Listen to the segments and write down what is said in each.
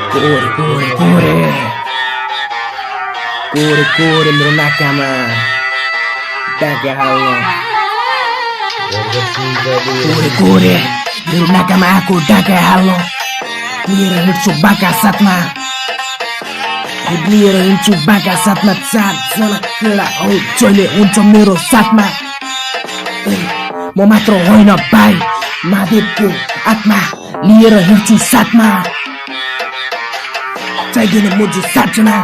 Kore मेरो नाकामा डाके हाल्न कोरे मेरो नाकामा आएको डाके हाल्न लिएर हिँड्छु बाका साथमा लिएर हिँड्छु बाका साथमा 4 जना केडा हौ जहिले हुन्छ मेरो साथमा म मात्र होइन भाइ महादेवको आत्मा लिएर हिँड्छु साथमा चाहिँदैन मुझे 7 जना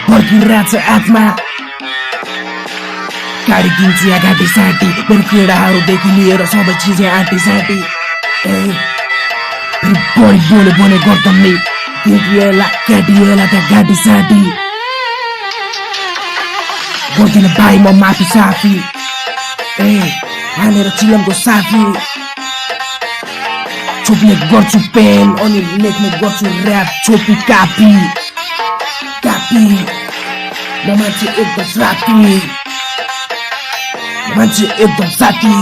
फर्किरहेछ आत्मा गाडी किन्छु या घाँटी साटी मेरो केडाहरूदेखि लिएर सबै चिज आँटी साटी बढी बोले भने गर्दमले केटीएला त्यहाँ घाँटी साटी गर्दिन भाइ म माफी साफी हानेर चिलमको साफी छोप्ने गर्छु पेन अनि लेख्ने गर्छु ऱ्याप छोपी कापी म मान्छे एकदम साथी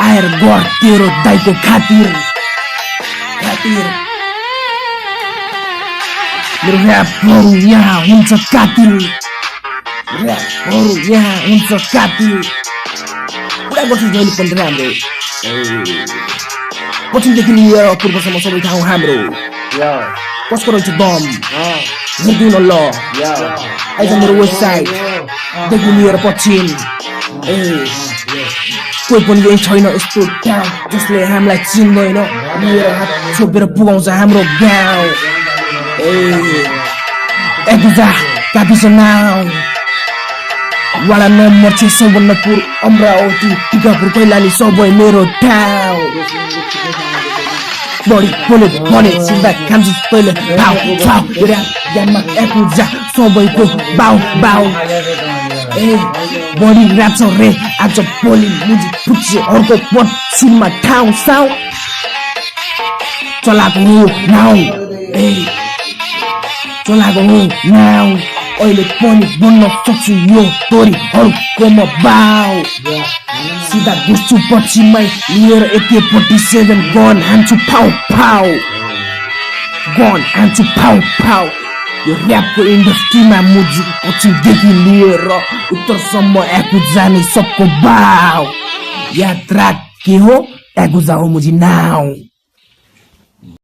आएर गर तेरो दाइको खातिर मेरो ऱ्यापहरू यहाँ हुन्छ कातिल पुरा गर्छु जहिले पनि राम्रो पछिदेखि लिएर पूर्वसम्म सबै ठाउँ हाम्रो कसको रहेछ दम हेरिदिउन ल आइज मेरो वेबसाइट देखि लिएर पश्चिम कोही पनि यही छैन यस्तो ठाउँ जसले हामीलाई चिन्दैन लिएर हात छोपेर पुगाउँछ हाम्रो गाउँ एकुजा गाविस नाउँ वाडा नम्बर 652 अमरावती टिकापुर कैलाली सबै मेरो ठाउँ बढी बोले भने सिधा खान्छु तैले भाउ ज्ञानमा एकुजा सबैको बाउ बढी राख्छ रे आज बोली मुजी फुट्छ अर्को पछिमा ठाउँ साउ चलाको हो नाउ अहिले पनि बन्न सक्छु यो तोरीहरूको म बाउ सिधा घुस्छु पछिमै लिएर AK-47 गन हान्छु फाउ यो ऱ्यापको इन्डस्ट्रीमा मुजी पछिदेखि लिएर उत्तरसम्म एकुजा नै सबको बाउ याद राख के हो एकुजा हो मुजी नाउ